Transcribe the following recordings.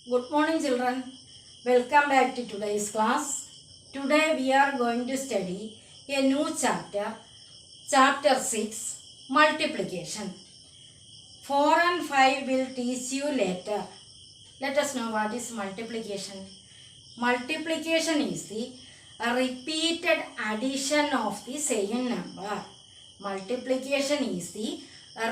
Good morning, children. Welcome back to today's class. Today we are going to study a new chapter, chapter 6, multiplication. 4 and 5 will teach you later. Let us know what is multiplication. Multiplication is the repeated addition of the same number. Multiplication is the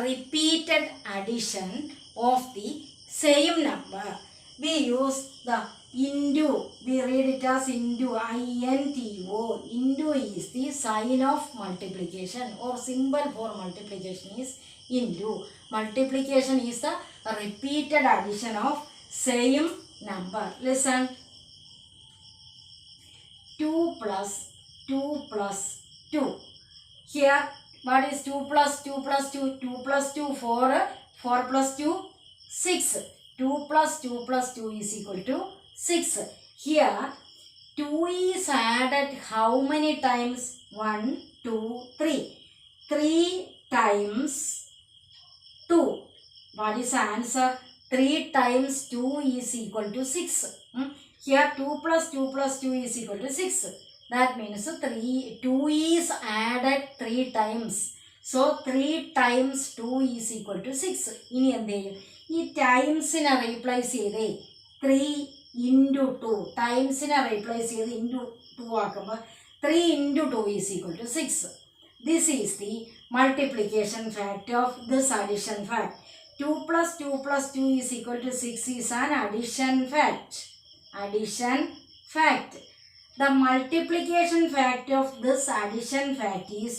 repeated addition of the same number. We use the into, we read it as into, I-N-T-O. Into is the sign of multiplication or symbol for multiplication is into. Multiplication is the repeated addition of same number. Listen. 2 plus 2 plus 2. Here, what is 2 plus 2 plus 2? 2 plus 2, 4. 4 plus 2, 6. 2 plus 2 plus 2 is equal to 6. Here, 2 is added how many times? 1, 2, 3. 3 times 2. What is the answer? 3 times 2 is equal to 6. Here 2 plus 2 plus 2 is equal to 6. That means 2 is added 3 times. So 3 times 2 is equal to 6. ഇനി എന്ത് ചെയ്യും? ഈ ടൈംസിനെ replace ചെയ്തേ 3 into 2. ടൈംസിനെ replace ചെയ്ത് into 2 ആക്കുമ്പോൾ 3 into 2 is equal to 6. This is the multiplication fact of this addition fact. 2 plus 2 plus 2 is equal to 6 is an addition fact. Addition fact. The multiplication fact of this addition fact is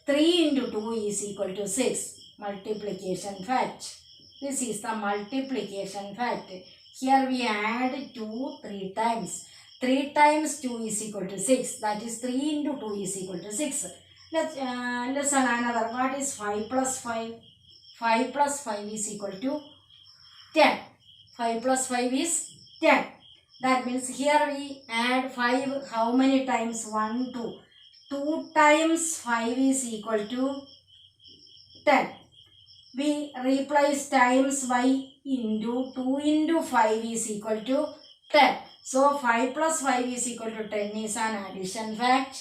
3 into 2 is equal to 6. Multiplication fact. This is the multiplication fact. Here we add 2 3 times. 3 times 2 is equal to 6. That is 3 into 2 is equal to 6. Let's listen another. What is 5 plus 5? 5 plus 5 is equal to 10. 5 plus 5 is 10. That means here we add 5 how many times? 1, 2. 2 times 5 is equal to 10. We replace times by into 2 into 5 is equal to 10. So 5 plus 5 is equal to 10 is an addition fact.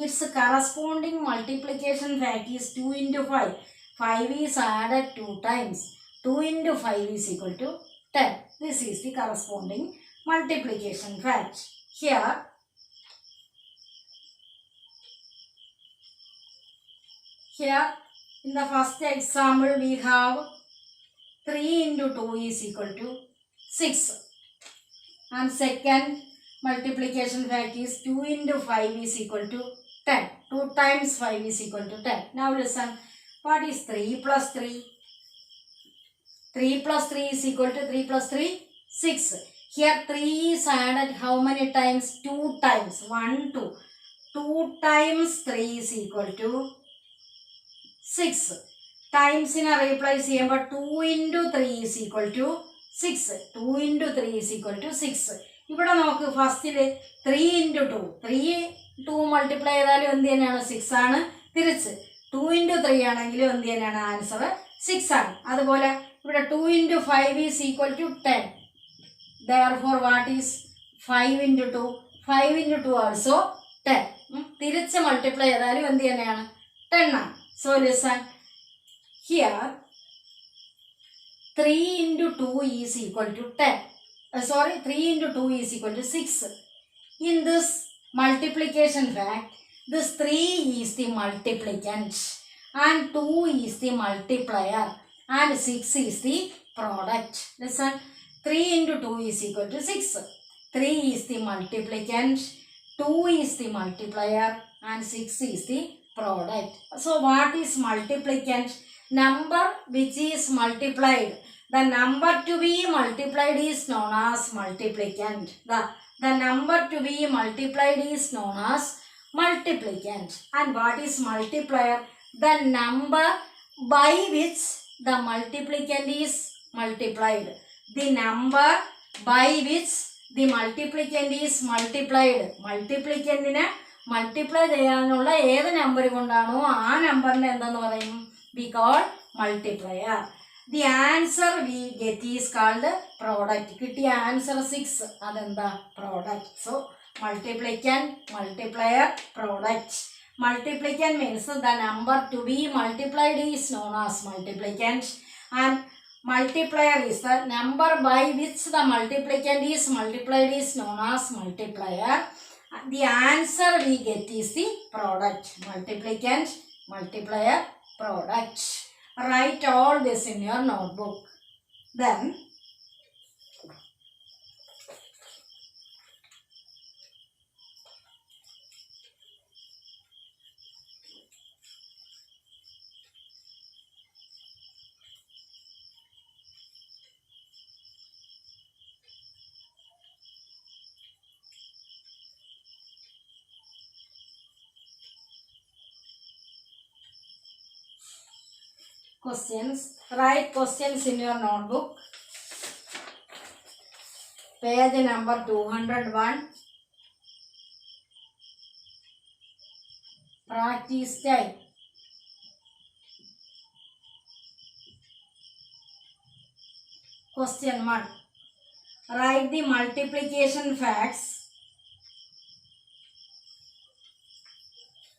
Its corresponding multiplication fact is 2 into 5. 5 is added 2 times. 2 into 5 is equal to 10. This is the corresponding multiplication fact. Here in the first example we have 3 into 2 is equal to 6. And second multiplication fact is 2 into 5 is equal to 10. 2 times 5 is equal to 10. Now listen. What is 3 plus 3? 3 plus 3 is equal to 3 plus 3, 6. Here 3 is added how many times? 2 times. 1, 2. 2 times 3 is equal to 6. Times in a replace here, but 2 into 3 is equal to 6. 2 into 3 is equal to 6. ഇവിടെ നമുക്ക് ഫസ്റ്റിൽ 3 into 2. 2 multiply ചെയ്താലും എന്ത് തന്നെയാണ്? 6 ആണ്. തിരിച്ച് 2 into 3 ആണെങ്കിലും എന്ത് തന്നെയാണ്? ആൻസർ 6 ആണ്. അതുപോലെ ഇവിടെ 2 into 5 is equal to 10. Therefore, what is 5 into 2? 5 into 2 also 10. തിരിച്ച് മൾട്ടിപ്ലൈ ചെയ്താലും എന്ത് തന്നെയാണ്? 10 ആണ്. So, listen. Here, 3 into 2 is equal to 10. 3 into 2 is equal to 6. In this multiplication fact, this 3 is the multiplicand and 2 is the multiplier and 6 is the product. Listen. 3 into 2 is equal to 6. 3 is the multiplicand, 2 is the multiplier and 6 is the product. So what is multiplicand? Number which is multiplied. The number to be multiplied is known as multiplicand. The number to be multiplied is known as multiplicand. And what is multiplier? The number by which the multiplicand is multiplied. The number by which the multiplicand is multiplied. Multiplicandine multiply ചെയ്യാനുള്ള ഏത് number കൊണ്ടാണോ ആ നമ്പറിനെ എന്തെന്ന് പറയും? We call multiplier. The answer we get is called product. Kitty answer 6. Adenda product. So multiplicand, multiplier, product. Multiplicand means the number to be multiplied is known as multiplicand, and multiplier is the number by which the multiplicand is multiplied is known as multiplier. The answer we get is the product. Multiplicand, multiplier, product. Write all this in your notebook. Then questions. Write questions in your notebook. Page number 201. Practice time. Question 1. Write the multiplication facts.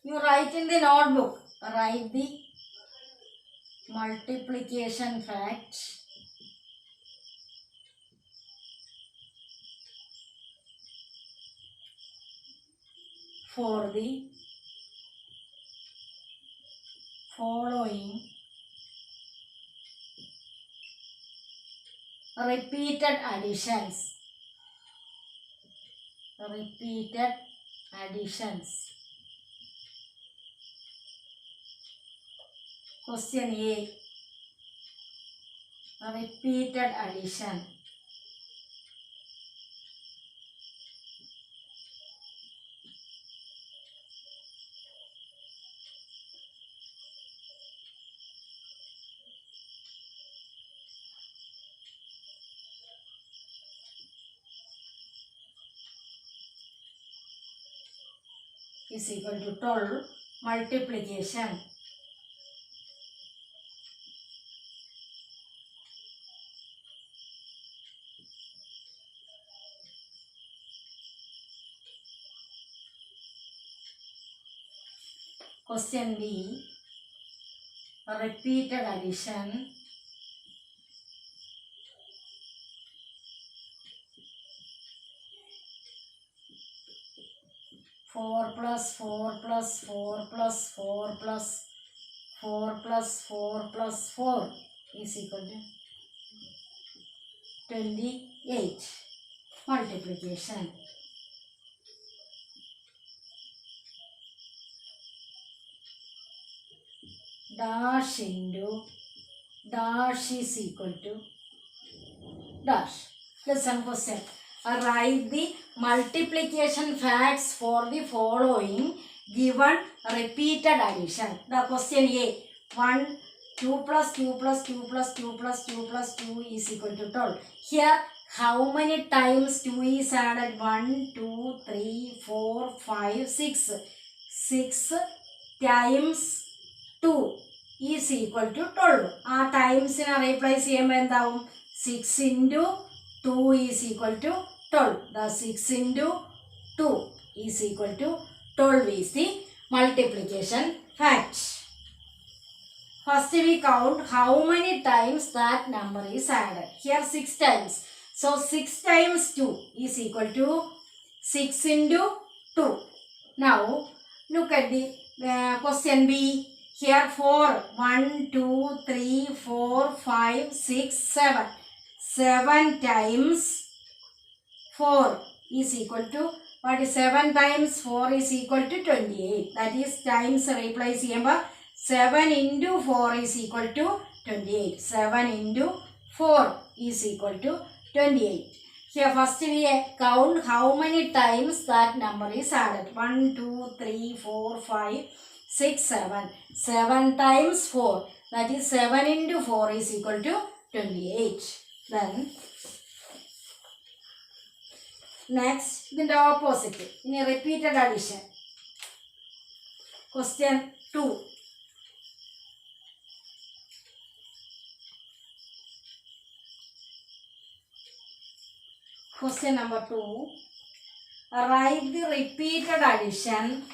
You write in the notebook. Write the multiplication facts for the following repeated additions. Repeated additions. Question A. Repeated addition. Is equal to 12. Multiplication. Question B. Repeated addition. Four plus 4 plus 4 plus 4 plus 4 plus 4 plus 4 is equal to 28. Multiplication. Dash into dash is equal to dash. Listen question. Write the multiplication facts for the following given repeated addition. The question A. 1, 2 plus 2 plus 2 plus 2 plus 2 plus 2 is equal to 12. Here how many times 2 is added? 1, 2, 3, 4, 5, 6. 6 times 2 is equal to 12. Our times in a replace ചെയ്യുമ്പോൾ 6 into 2 is equal to 12. The 6 into 2 is equal to 12 is the multiplication fact. First we count how many times that number is added. Here 6 times. So 6 times 2 is equal to 6 into 2. Now look at the question B. Here 4. 1, 2, 3, 4, 5, 6, 7. 7 times 4 is equal to, what is 7 times 4 is equal to 28. That is times replace ചെയ്യുമ്പോൾ 7 into 4 is equal to 28. 7 into 4 is equal to 28. Here first we count how many times that number is added. 1, 2, 3, 4, 5, 6, 7. 7 times 4. That is 7 into 4 is equal to 28. Then next, the opposite. In a repeated addition. Question 2. Question number 2. Write the repeated addition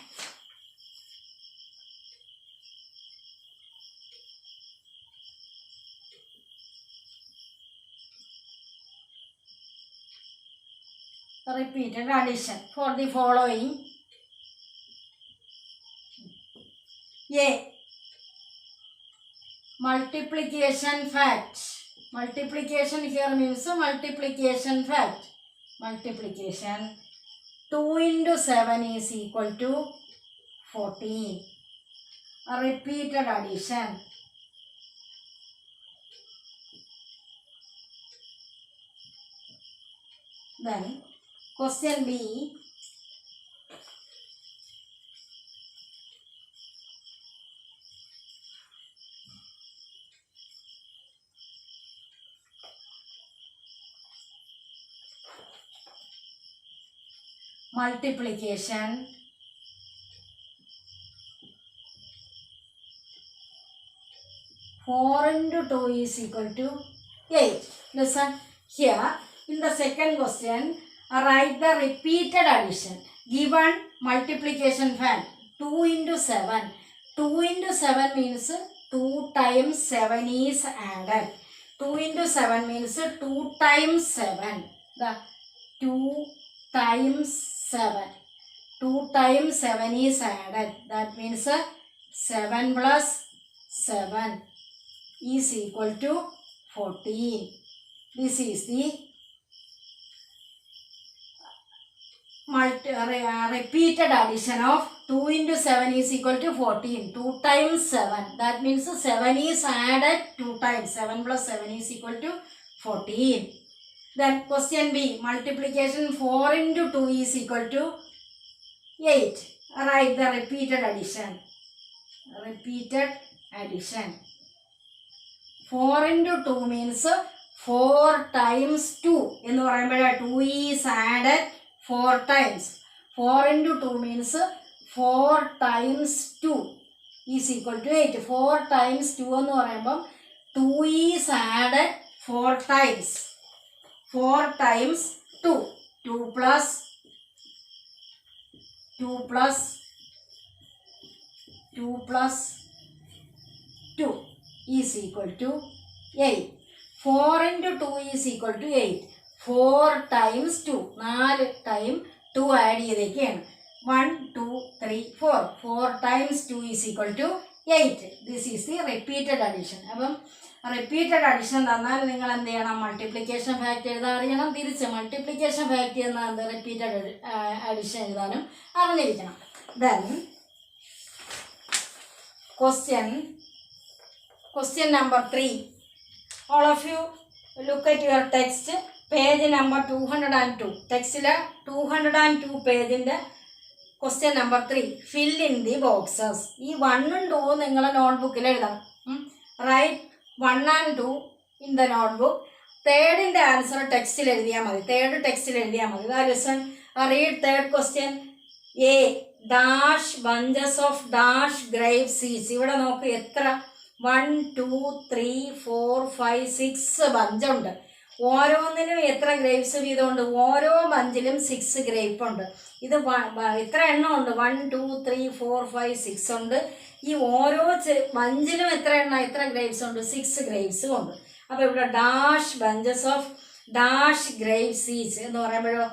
for the following. A. Multiplication fact. Multiplication here means multiplication fact. Multiplication. 2 into 7 is equal to 14. A repeated addition. Then question B. Multiplication. Four into 2 is equal to 8. Listen, here in the second question, write the repeated addition. Given multiplication fact 2 into 7. 2 into 7 means 2 times 7 is added. 2 into 7 means 2 times 7. The 2 times 7. 2 times 7 is added. That means 7 plus 7 is equal to 14. This is the repeated addition of 2 into 7 is equal to 14. 2 times 7. That means 7 is added 2 times. 7 plus 7 is equal to 14. Then question B. Multiplication 4 into 2 is equal to 8. Write the repeated addition. Repeated addition. 4 into 2 means 4 times 2. In the 2 is added 4 times. 4 into 2 means 4 times 2 is equal to 8. 4 times 2 എന്ന് പറയുമ്പം 2 is added 4 times. 4 times 2. 2 plus 2 plus 2 plus 2 is equal to 8. 4 into 2 is equal to 8. 4 times 2. 4 time 2 add ചെയ്തേക്കാണ്. 1, 2, 3, 4. 4 times 2 is equal to 8. This is the repeated addition. അപ്പം repeated addition തന്നാൽ നിങ്ങൾ എന്ത് ചെയ്യണം? Multiplication fact എഴുതാൻ അറിയണം. തിരിച്ച് മൾട്ടിപ്ലിക്കേഷൻ ഫാക്ട് എന്നാൽ repeated addition എഴുതാനും അറിഞ്ഞിരിക്കണം. Then question number 3. All of you look at your text, page number 202. Text 202 page in the question number 3. Fill in the boxes. ഈ 1 and 2 നിങ്ങളെ നോട്ട്ബുക്കിൽ എഴുതാം. Write 1 and 2 in the notebook. Third in the answer ടെക്സ്റ്റിൽ എഴുതിയാൽ മതി. Third ടെക്സ്റ്റിൽ എഴുതിയാൽ മതി. Listen, read third question. A dash bunches of dash grape seeds. ഇവിടെ നോക്ക് എത്ര 1, 2, 3, 4, 5, 6 ബഞ്ചുണ്ട്. ഓരോന്നിനും എത്ര ഗ്രേപ്സ് വീതമുണ്ട്? ഓരോ ബഞ്ചിലും 6 ഗ്രേപ്പ് ഉണ്ട്. ഇത് എത്ര എണ്ണം ഉണ്ട്? 1, 2, 3, 4, 5, 6 ഉണ്ട്. ഈ ഓരോ ബഞ്ചിലും എത്ര ഗ്രേപ്സ് ഉണ്ട്? 6 ഗ്രേപ്സും ഉണ്ട്. അപ്പോൾ ഇവിടെ dash bunches of dash grape seeds എന്ന് പറയുമ്പോഴോ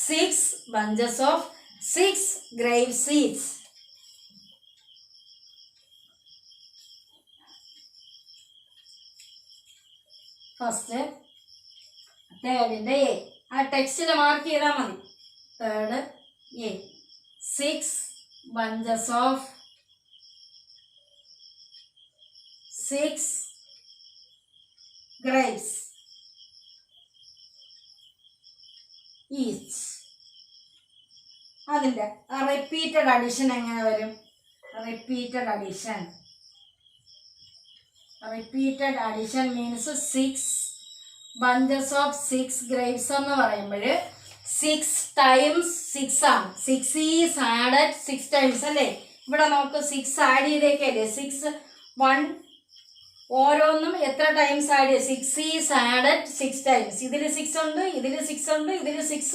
6 bunches of 6 grape seeds. First തേർഡിൻ്റെ എ ആ ടെക്സ്റ്റിൽ മാർക്ക് ചെയ്താൽ മതി. Third A 6 bunches of 6 grapes each. അതിൻ്റെ റിപ്പീറ്റഡ് അഡീഷൻ എങ്ങനെ വരും? Repeated addition means 6 bunches of 6 grapes എന്ന് പറയുമ്പോൾ 6 times 6 ആണ്. 6 is added 6 times അല്ലേ? ഇവിടെ നമുക്ക് 6 ആഡ് ചെയ്തേക്കല്ലേ? 6 1 ഓരോന്നും എത്ര times add? 6 is added 6 times. ഇതിൽ 6 ഉണ്ട്, ഇതിൽ 6 ഉണ്ട്, ഇതിൽ 6,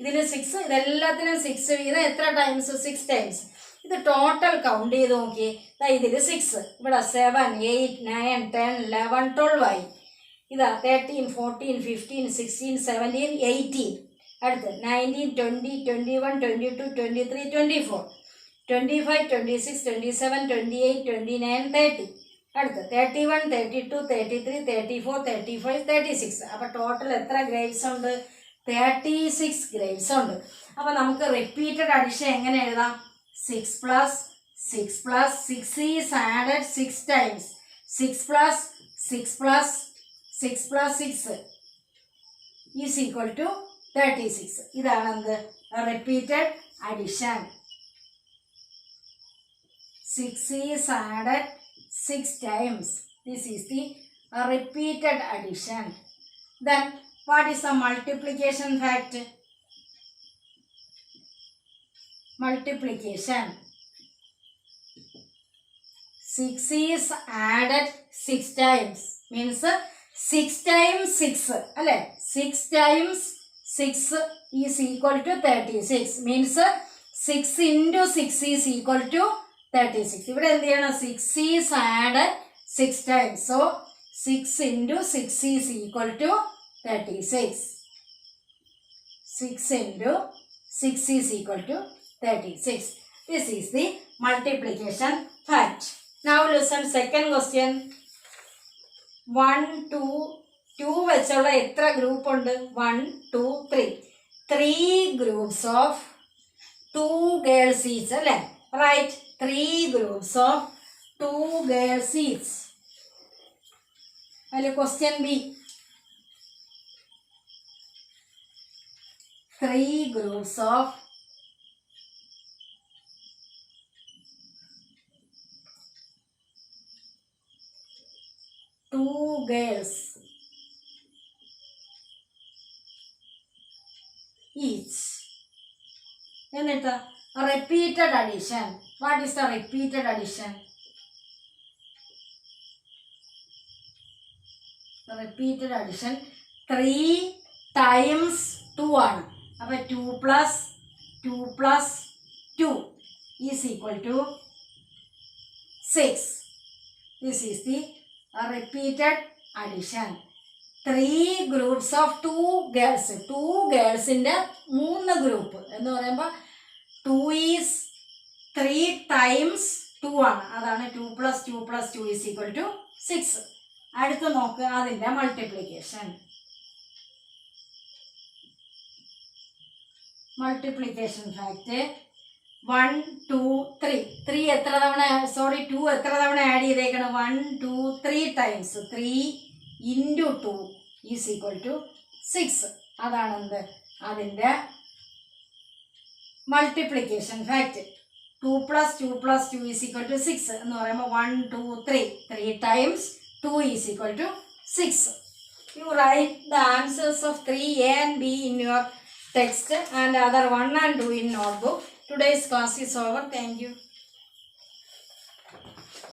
ഇതിൽ 6, ഇതെല്ലാത്തിനും 6 വീതം എത്ര ടൈംസ്? 6 ടൈംസ്. ഇത് ടോട്ടൽ കൗണ്ട് ചെയ്ത് നോക്കി. ഇതിൽ 6, ഇവിടെ 7, 8, 9, 10, 11, 12 ആയി. ഇതാ 13, 14, 15, 16, 17, 18. അടുത്ത് 19, 20, 21, 22, 23, 24, 25, 26, 27, 28, 29, 30. അടുത്ത് 31, 32, 33, 34, 35, 36. അപ്പോൾ ടോട്ടൽ എത്ര ഗ്രേഡ്സ് ഉണ്ട്? 36 ഗ്രേഡ്സ് ഉണ്ട്. അപ്പോൾ നമുക്ക് റിപ്പീറ്റഡ് അഡിഷൻ എങ്ങനെ എഴുതാം? 6 plus 6 plus 6 is added 6 times. 6 plus 6 plus 6 plus 6 is equal to 36. ഇതാണ് എന്ത്? Repeated addition. 6 is added 6 times. This is the repeated addition. Then what is the multiplication fact? Multiplication. 6 is added 6 times. Means 6 times 6. അല്ലേ? 6 times 6 is equal to 36. Means 6 into 6 is equal to 36. ഇവിടെ എന്ത് ചെയ്യണം? 6 is added 6 times. So 6 into 6 is equal to 36. 6 into 6 is equal to 36. This is the multiplication fact. Now listen second question. 1, 2, 2 വെച്ചുള്ള എത്ര group ഉണ്ട്? 1, 2, 3. 3 groups of 2 girls each. അല്ലേ? Right. 3 groups of 2 girls each. അതിൽ question B. 3 groups of 2 girls each. എന്നിട്ട് repeated addition. What is the repeated addition? The repeated addition 3 times 2 ആണ്. അപ്പോൾ 2 plus 2 plus 2 is equal to 6. This is the repeated addition. 3 groups of 2 girls. 2 girlsന്റെ 3 group എന്ന് പറയുമ്പോൾ 2 is 3 times 2 ആണ്. അതാണ് 2 plus 2 plus 2 is equal to 6. അടുത്ത് നോക്കുക അതിൻ്റെ multiplication. Multiplication fact 1, 2, 3. 3 എത്ര തവണ? 2 എത്ര തവണ ആഡ് ചെയ്തേക്കണം? 1, 2, 3 times. 3 into 2 is equal to 6. അതാണെന്ത്? അതിൻ്റെ multiplication fact. 2 plus 2 plus 2 is equal to 6 എന്ന് പറയുമ്പോൾ 1, 2, 3. 3 times 2 is equal to 6. You write the answers of 3A and B in your text and other 1 and 2 in notebook. Today's class is over. Thank you.